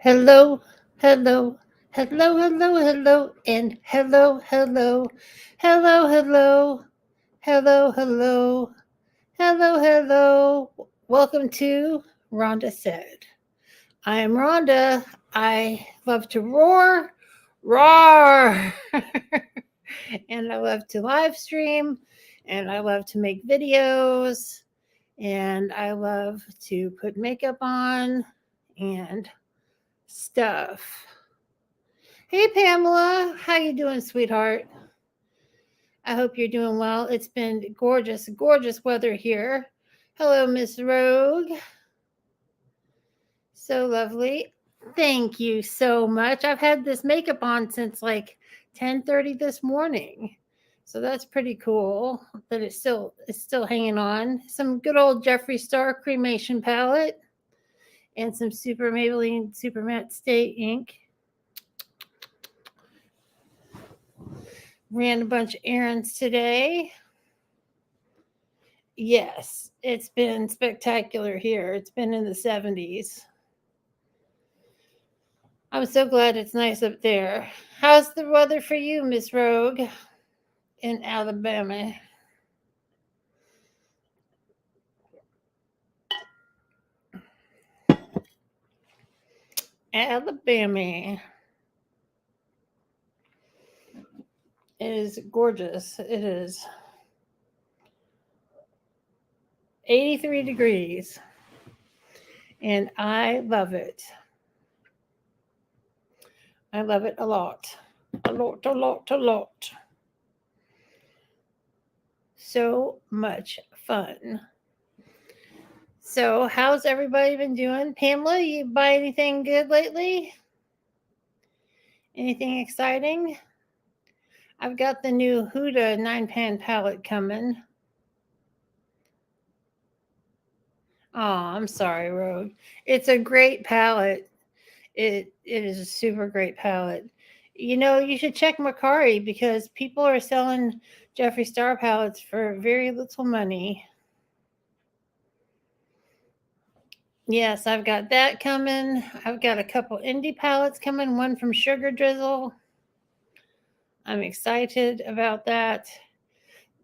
Hello, hello, hello, hello, hello, and hello, hello, hello, hello, hello, hello, hello, hello. Welcome to Rhonda Said. I am Rhonda. I love to roar, and I love to live stream, and I love to make videos, and I love to put makeup on and stuff. Hey Pamela, how you doing, sweetheart? I hope you're doing well. It's been gorgeous, gorgeous weather here. Hello, Miss Rogue. So lovely. Thank you so much. I've had this makeup on since like 10:30 this morning. So that's pretty cool that it's still hanging on. Some good old Jeffree Star cremation palette and some Super Maybelline Super Matte Stay ink. Ran a bunch of errands today. Yes, it's been spectacular here. It's been in the 70s. I'm so glad it's nice up there. How's the weather for you, Miss Rogue, in Alabama? Alabama. It is gorgeous. It is 83 degrees, and I love it. I love it a lot. A lot, a lot, a lot. So much fun. So, how's everybody been doing? Pamela, you buy anything good lately? Anything exciting? I've got the new Huda 9-pan palette coming. Oh, I'm sorry, Rogue. It's a great palette. It is a super great palette. You know, you should check Mercari because people are selling Jeffree Star palettes for very little money. Yes, I've got that coming. I've got a couple indie palettes coming, one from Sugar Drizzle. I'm excited about that.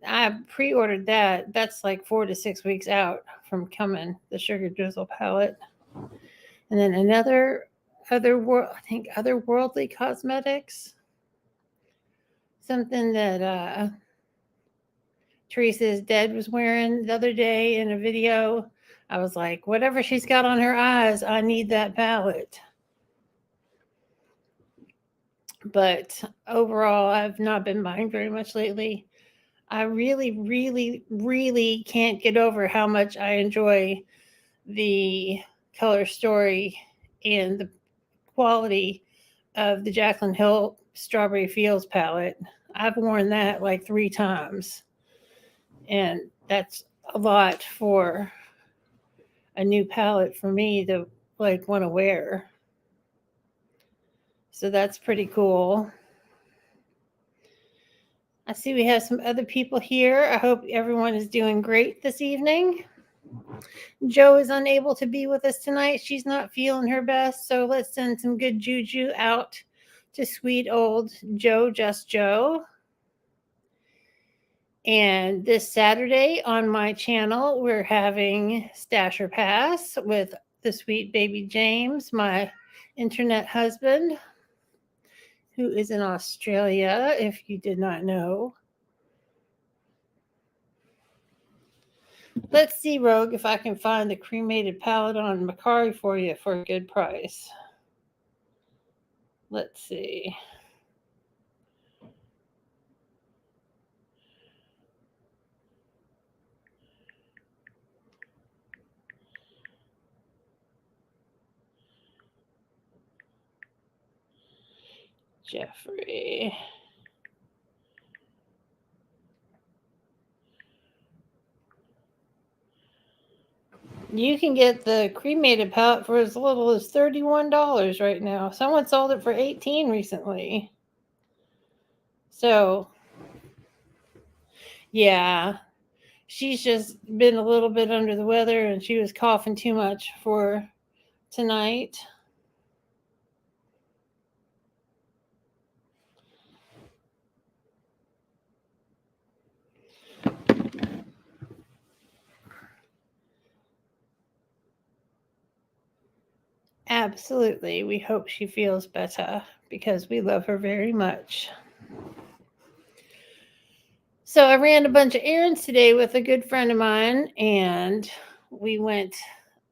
I pre-ordered that. That's like 4 to 6 weeks out from coming, the Sugar Drizzle palette. And then I think otherworldly cosmetics. Something that Teresa's Dead was wearing the other day in a video. I was like, whatever she's got on her eyes, I need that palette. But overall, I've not been buying very much lately. I really, really, really can't get over how much I enjoy the color story and the quality of the Jaclyn Hill Strawberry Fields palette. I've worn that like 3 times, and that's a lot for a new palette for me to like want to wear. So that's pretty cool. I see we have some other people here. I hope everyone is doing great this evening. Joe is unable to be with us tonight. She's not feeling her best, so let's send some good juju out to sweet old Joe, just Joe. And this Saturday on my channel, we're having Stasher Pass with the sweet baby James, my internet husband, who is in Australia, if you did not know. Let's see, Rogue, if I can find the cremated palette on Mercari for you for a good price. Let's see. Jeffree. You can get the cremated palette for as little as $31 right now. Someone sold it for $18 recently. So, yeah, she's just been a little bit under the weather and she was coughing too much for tonight. Absolutely. We hope she feels better because we love her very much. So I ran a bunch of errands today with a good friend of mine, and we went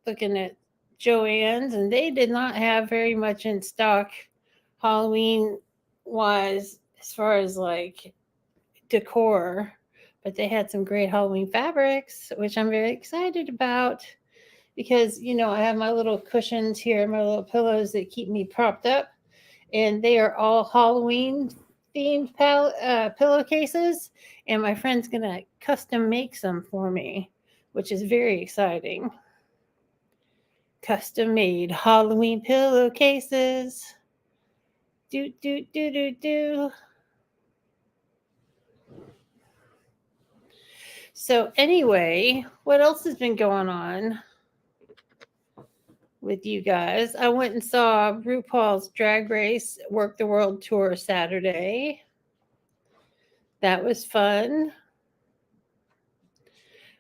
looking at Joann's, and they did not have very much in stock Halloween wise as far as like decor, but they had some great Halloween fabrics, which I'm very excited about because, I have my little cushions here, my little pillows that keep me propped up, and they are all Halloween themed pillowcases. And my friend's gonna custom make some for me, which is very exciting. Custom made Halloween pillowcases. Do, do, do, do, do. So, anyway, what else has been going on with you guys? I went and saw RuPaul's Drag Race Work the World Tour Saturday. That was fun.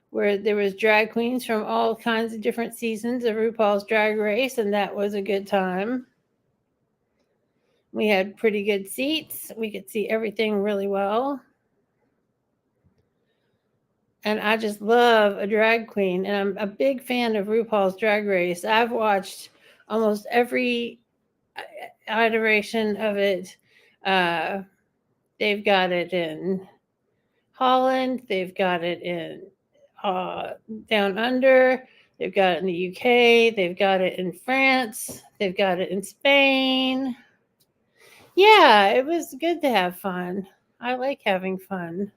Where there was drag queens from all kinds of different seasons of RuPaul's Drag Race, and that was a good time. We had pretty good seats. We could see everything really well. And I just love a drag queen, and I'm a big fan of RuPaul's Drag Race. I've watched almost every iteration of it. Uh, they've got it in Holland, they've got it in Down Under, they've got it in the UK, they've got it in France, they've got it in Spain. Yeah, it was good to have fun. I like having fun.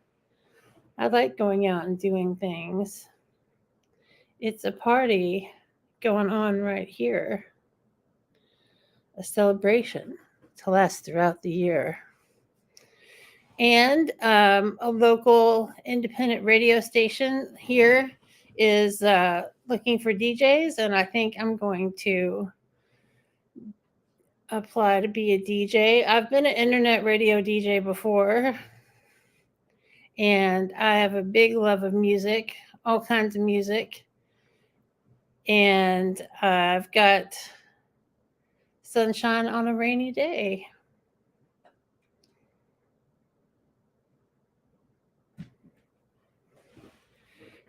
I like going out and doing things. It's a party going on right here, a celebration to last throughout the year. And a local independent radio station here is looking for DJs, and I think I'm going to apply to be a DJ. I've been an internet radio DJ before, and I have a big love of music, all kinds of music. And I've got sunshine on a rainy day.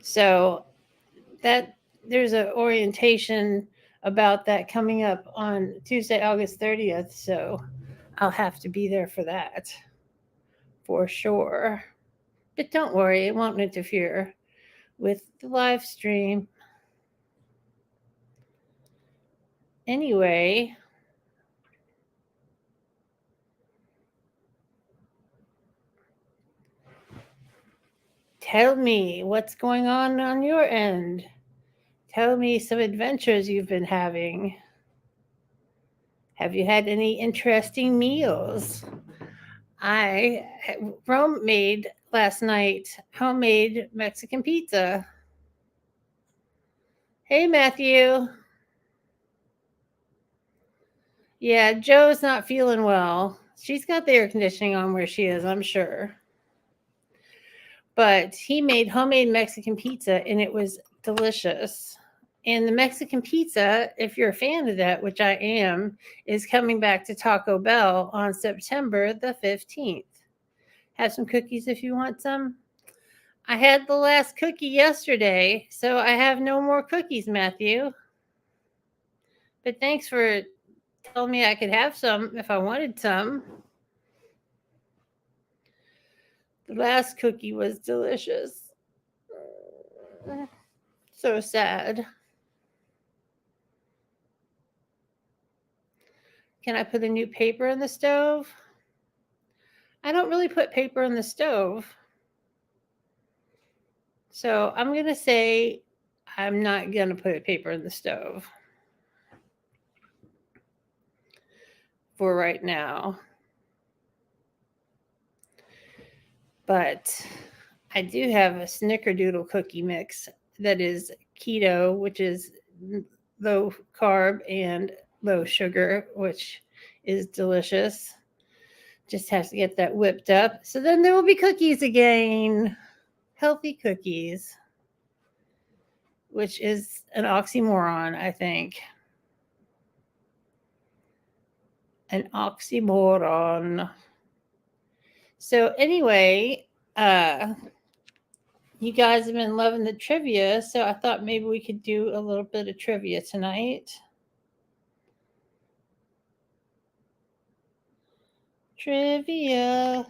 So that there's an orientation about that coming up on Tuesday, August 30th. So I'll have to be there for that for sure. But don't worry, it won't interfere with the live stream. Anyway, tell me what's going on your end. Tell me some adventures you've been having. Have you had any interesting meals? I Rome made last night homemade Mexican pizza. Hey, Matthew. Yeah, Joe's not feeling well. She's got the air conditioning on where she is, I'm sure. But he made homemade Mexican pizza and it was delicious. And the Mexican pizza, if you're a fan of that, which I am, is coming back to Taco Bell on September the 15th. Have some cookies if you want some. I had the last cookie yesterday, so I have no more cookies, Matthew. But thanks for telling me I could have some if I wanted some. The last cookie was delicious. So sad. Can I put a new paper in the stove? I don't really put paper in the stove. So I'm going to say I'm not going to put paper in the stove for right now. But I do have a snickerdoodle cookie mix that is keto, which is low carb and low sugar, which is delicious. Just has to get that whipped up. So then there will be cookies again. Healthy cookies, which is an oxymoron, I think. An oxymoron. So anyway, you guys have been loving the trivia, so I thought maybe we could do a little bit of trivia tonight. Trivia.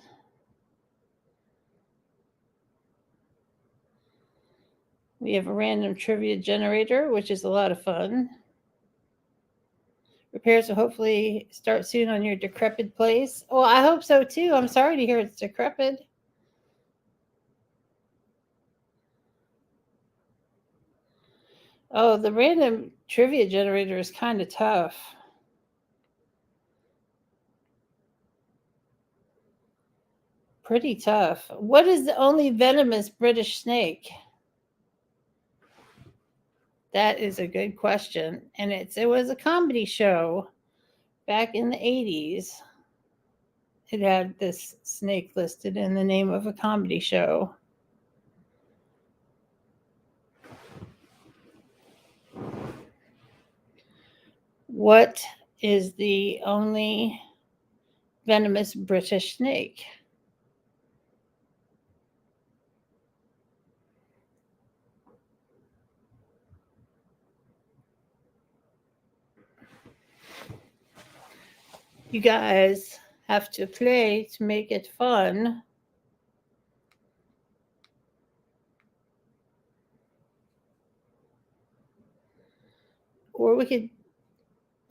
We have a random trivia generator, which is a lot of fun. Repairs will hopefully start soon on your decrepit place. Well, I hope so too. I'm sorry to hear it's decrepit. Oh, the random trivia generator is kind of tough. Pretty tough. What is the only venomous British snake? That is a good question. And it was a comedy show back in the 80s. It had this snake listed in the name of a comedy show. What is the only venomous British snake? You guys have to play to make it fun. Or we could,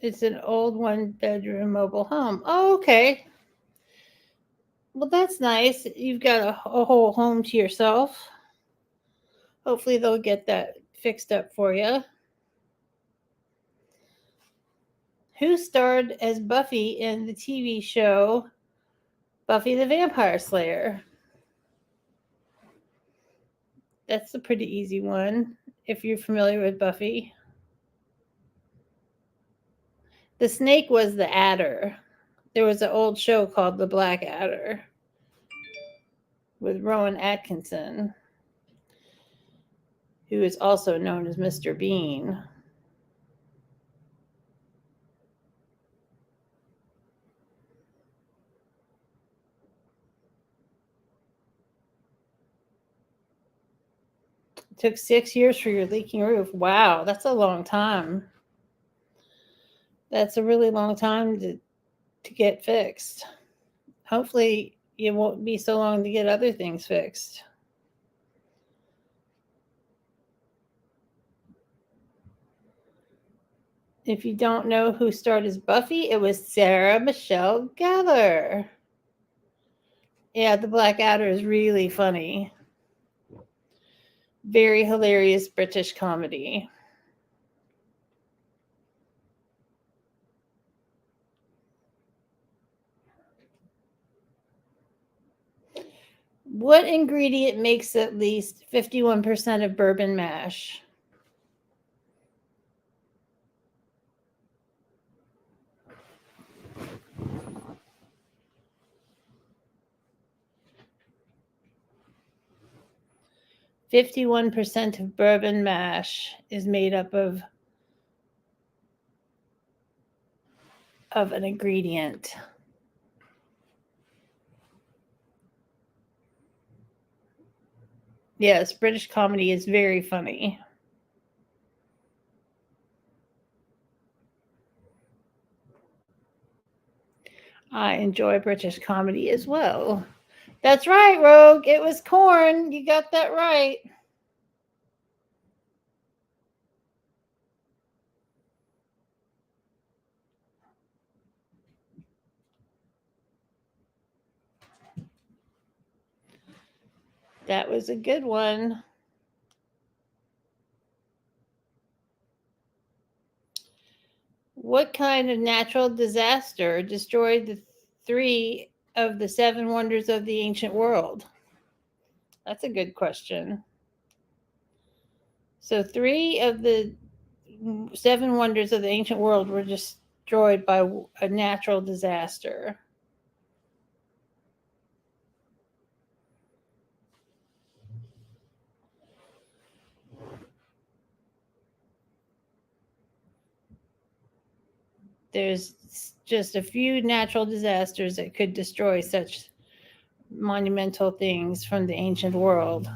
it's an old one bedroom mobile home. Oh, okay. Well, that's nice. You've got a whole home to yourself. Hopefully, they'll get that fixed up for you. Who starred as Buffy in the TV show Buffy the Vampire Slayer? That's a pretty easy one if you're familiar with Buffy. The snake was the adder. There was an old show called The Black Adder with Rowan Atkinson, who is also known as Mr. Bean. It took 6 years for your leaking roof. Wow, that's a long time. That's a really long time to get fixed. Hopefully, it won't be so long to get other things fixed. If you don't know who starred as Buffy, it was Sarah Michelle Gellar. Yeah, the Black Adder is really funny. Very hilarious British comedy. What ingredient makes at least 51% of bourbon mash? "51% of bourbon mash is made up of an ingredient." Yes, British comedy is very funny. I enjoy British comedy as well. That's right, Rogue. It was corn. You got that right. That was a good one. What kind of natural disaster destroyed the 3 of the 7 wonders of the ancient world? That's a good question. So 3 of the 7 wonders of the ancient world were destroyed by a natural disaster. There's just a few natural disasters that could destroy such monumental things from the ancient world.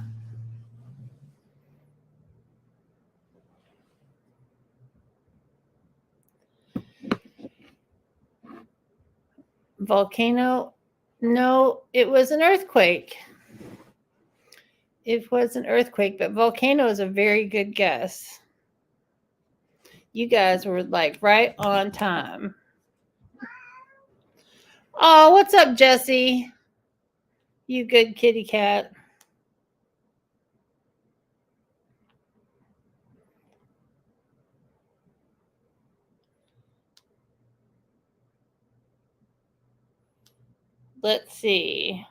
Volcano? No, it was an earthquake. It was an earthquake, but volcano is a very good guess. You guys were like right on time. Oh, what's up, Jesse? You good kitty cat. Let's see.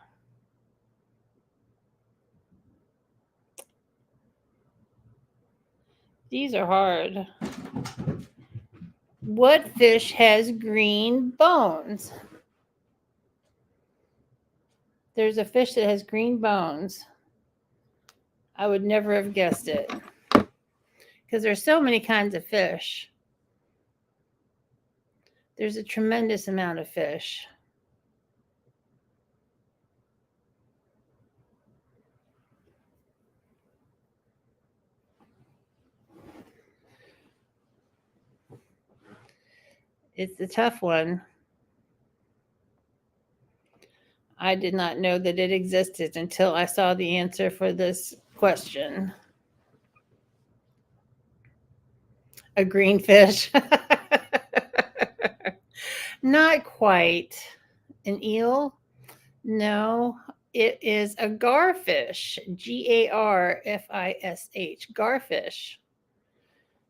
These are hard. What fish has green bones? There's a fish that has green bones. I would never have guessed it because there's so many kinds of fish. There's a tremendous amount of fish. It's a tough one. I did not know that it existed until I saw the answer for this question. A green fish. Not quite. An eel? No, it is a garfish. Garfish. Garfish.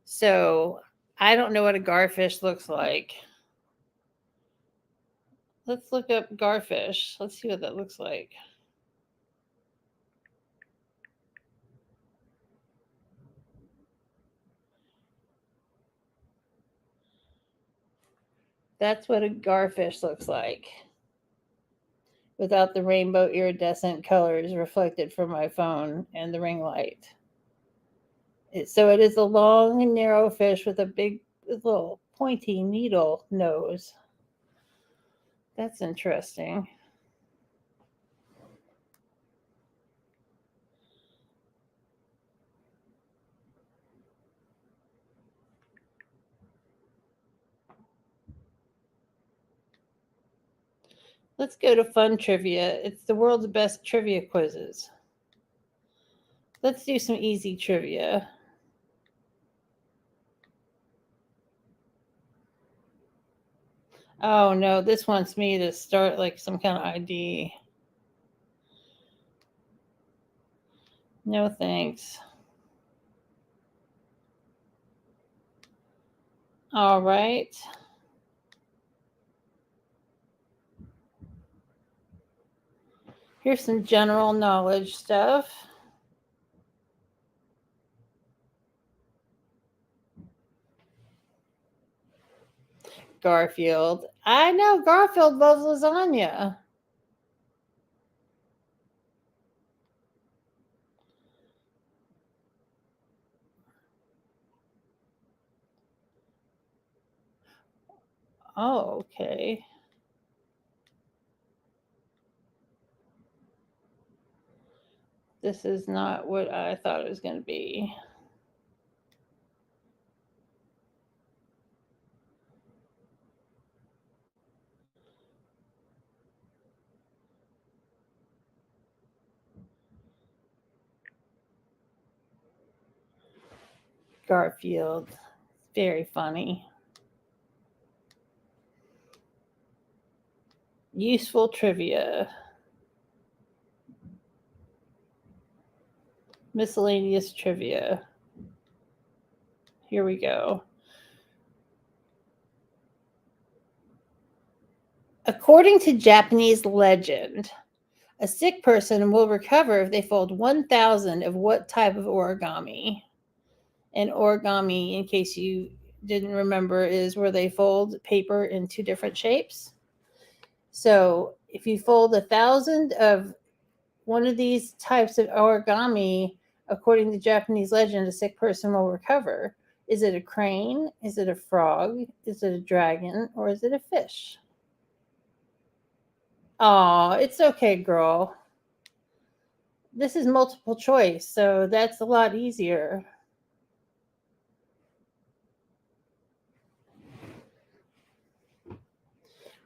So I don't know what a garfish looks like. Let's look up garfish. Let's see what that looks like. That's what a garfish looks like without the rainbow iridescent colors reflected from my phone and the ring light. So it is a long and narrow fish with a big little pointy needle nose. That's interesting. Let's go to fun trivia. It's the world's best trivia quizzes. Let's do some easy trivia. Oh no, this wants me to start like some kind of ID. No thanks. All right. Here's some general knowledge stuff. Garfield. I know Garfield loves lasagna. Oh, okay. This is not what I thought it was going to be. Garfield. Very funny. Useful trivia. Miscellaneous trivia. Here we go. According to Japanese legend, a sick person will recover if they fold 1,000 of what type of origami? And origami, in case you didn't remember, is where they fold paper into different shapes. So if you fold 1,000 of one of these types of origami, according to Japanese legend, a sick person will recover. Is it a crane? Is it a frog? Is it a dragon? Or is it a fish? Aw, it's okay, girl. This is multiple choice, so that's a lot easier.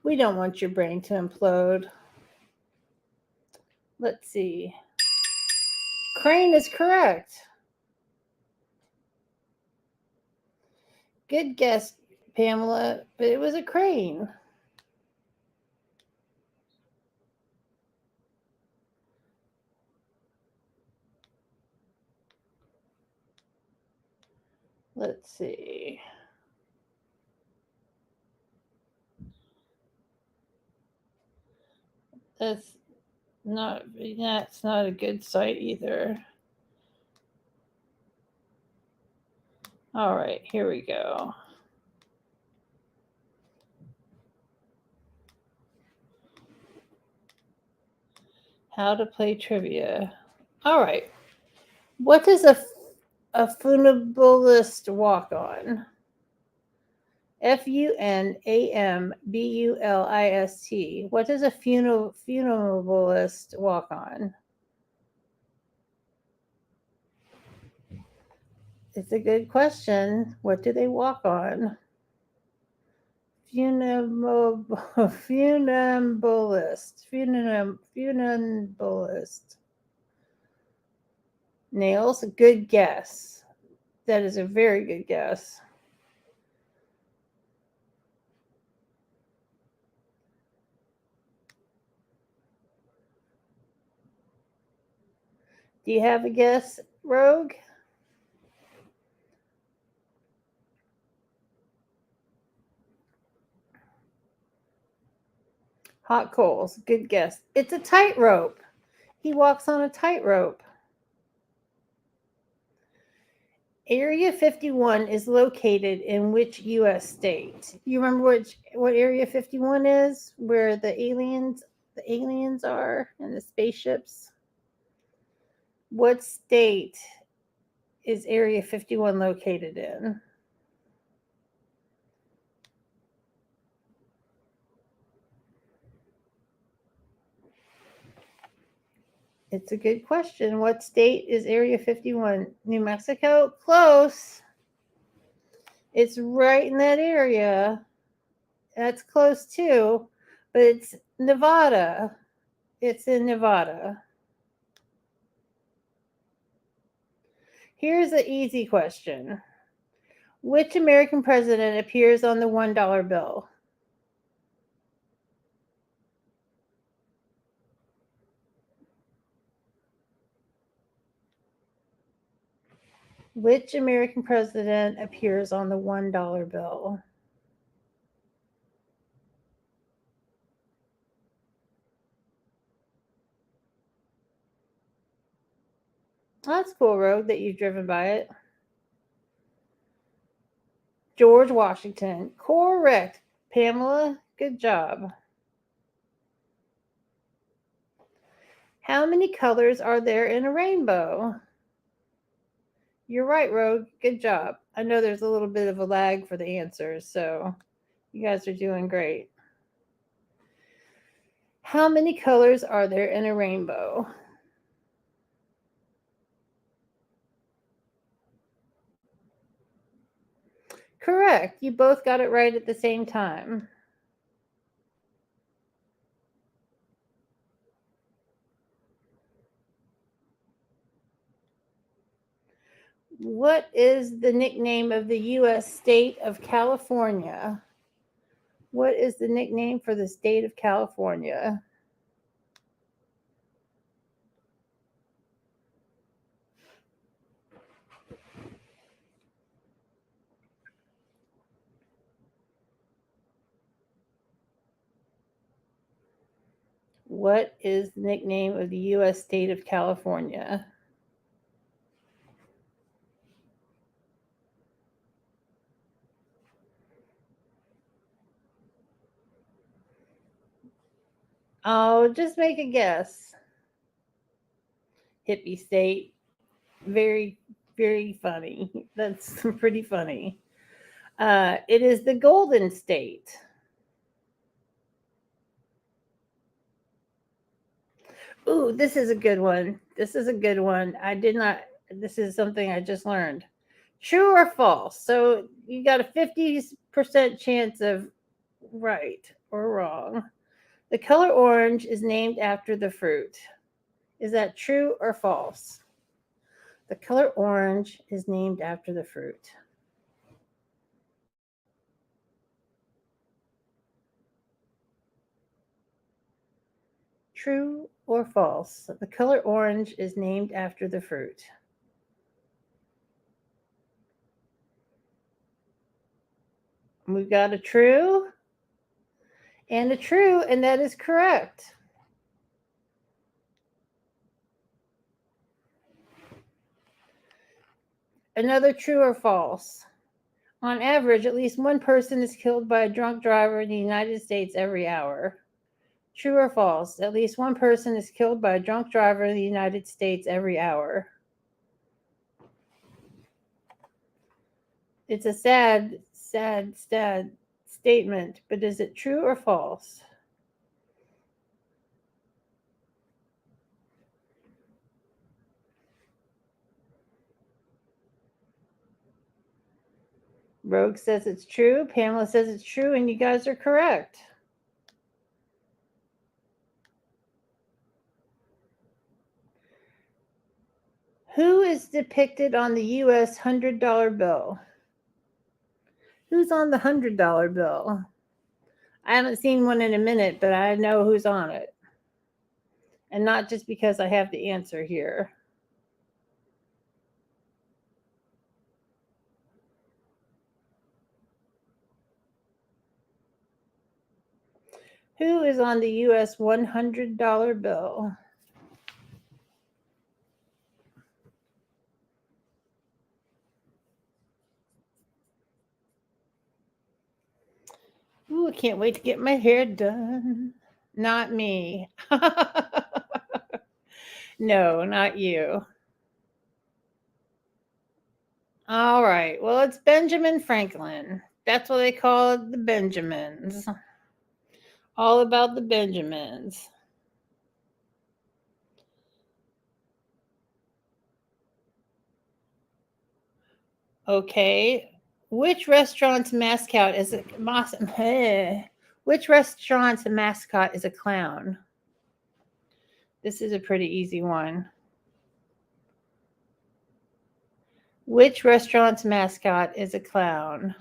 We don't want your brain to implode. Let's see. Crane is correct. Good guess, Pamela, but it was a crane. Let's see. That's not a good site either. All right, here we go. How to play trivia. All right. What does a funambulist walk on? Funambulist. What does a funambulist walk on? It's a good question. What do they walk on? Funambulist. Nails, good guess. That is a very good guess. Do you have a guess, Rogue? Hot coals, good guess. It's a tightrope. He walks on a tightrope. Area 51 is located in which U.S. state? You remember what Area 51 is? Where the aliens are and the spaceships? What state is Area 51 located in? It's a good question. What state is Area 51? New Mexico? Close. It's right in that area. That's close too, but it's Nevada. It's in Nevada. Here's an easy question. Which American president appears on the $1 bill? Which American president appears on the $1 bill? That's cool, Rogue, that you've driven by it. George Washington. Correct. Pamela, good job. How many colors are there in a rainbow? You're right, Rogue. Good job. I know there's a little bit of a lag for the answers, so you guys are doing great. How many colors are there in a rainbow? Correct. You both got it right at the same time. What is the nickname of the U.S. state of California? What is the nickname for the state of California? What is the nickname of the U.S. state of California? Oh, just make a guess. Hippie state. Very, very funny. That's pretty funny. It is the Golden State. Ooh, this is a good one. This is a good one. This is something I just learned. True or false? So you got a 50% chance of right or wrong. The color orange is named after the fruit. Is that true or false? The color orange is named after the fruit. True or false? The color orange is named after the fruit. We've got a true and a true, and that is correct. Another true or false. On average, at least one person is killed by a drunk driver in the United States every hour. True or false? At least one person is killed by a drunk driver in the United States every hour. It's a sad statement, but is it true or false? Rogue says it's true. Pamela says it's true, and you guys are correct. Who is depicted on the U.S. $100 bill? Who's on the $100 bill? I haven't seen one in a minute, but I know who's on it. And not just because I have the answer here. Who is on the U.S. $100 bill? Ooh, I can't wait to get my hair done. Not me. No, not you. All right. Well, it's Benjamin Franklin. That's what they call it, the Benjamins. All about the Benjamins. Okay. Which restaurant's mascot is a which restaurant's mascot is a clown? This is a pretty easy one. Which restaurant's mascot is a clown?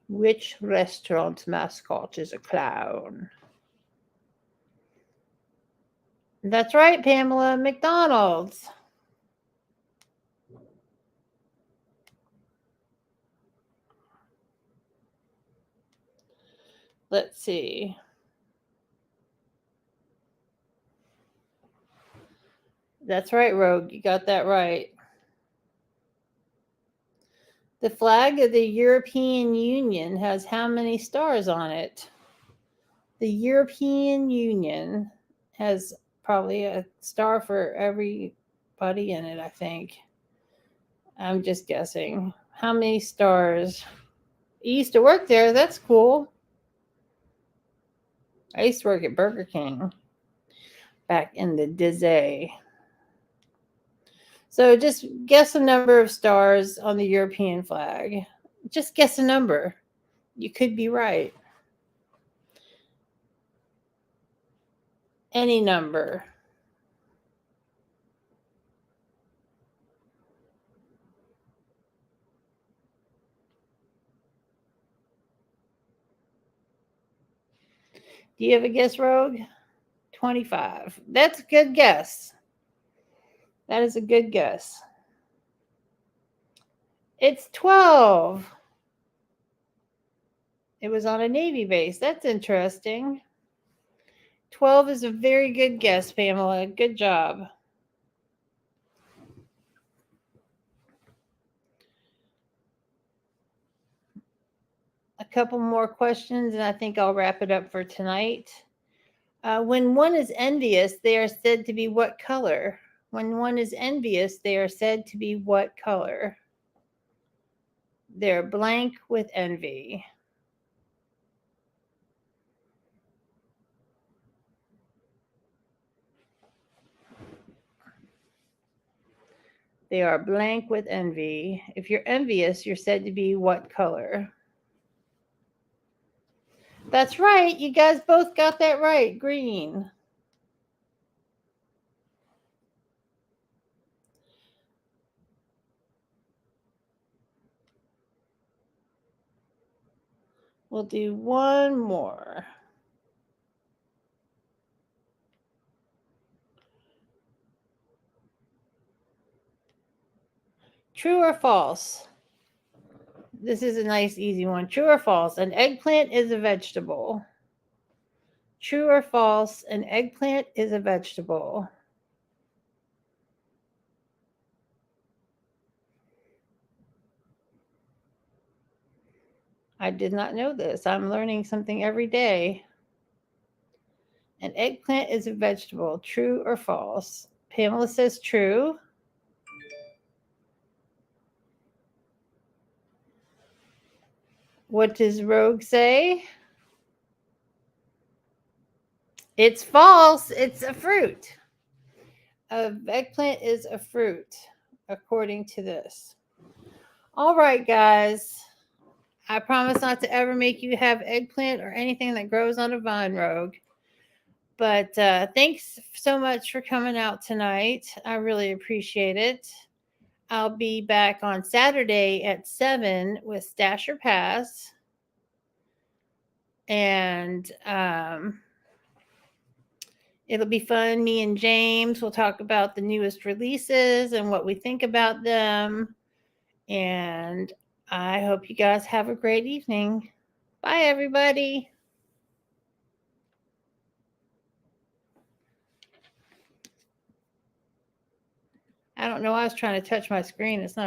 Which restaurant's mascot is a clown? That's right, Pamela. McDonald's. Let's see. That's right, Rogue. You got that right. The flag of the European Union has how many stars on it? The European Union has probably a star for everybody in it, I think. I'm just guessing. How many stars? You used to work there. That's cool. I used to work at Burger King back in the day. So just guess a number of stars on the European flag. Just guess a number. You could be right. Any number. Do you have a guess, Rogue? 25. That's a good guess. That is a good guess. It's 12. It was on a Navy base. That's interesting. 12 is a very good guess, Pamela. Good job. A couple more questions, and I think I'll wrap it up for tonight. When one is envious, they are said to be what color? When one is envious, they are said to be what color? They're blank with envy. They are blank with envy. If you're envious, you're said to be what color? That's right. You guys both got that right. Green. We'll do one more. True or false? This is a nice, easy one. True or false? An eggplant is a vegetable. True or false? An eggplant is a vegetable. I did not know this. I'm learning something every day. An eggplant is a vegetable. True or false? Pamela says true. What does Rogue say? It's false. It's a fruit. An eggplant is a fruit, according to this. All right, guys. I promise not to ever make you have eggplant or anything that grows on a vine, Rogue. But thanks so much for coming out tonight. I really appreciate it. I'll be back on Saturday at 7 with Stash or Pass. And it'll be fun. Me and James will talk about the newest releases and what we think about them. And I hope you guys have a great evening. Bye, everybody. I don't know. I was trying to touch my screen. It's not.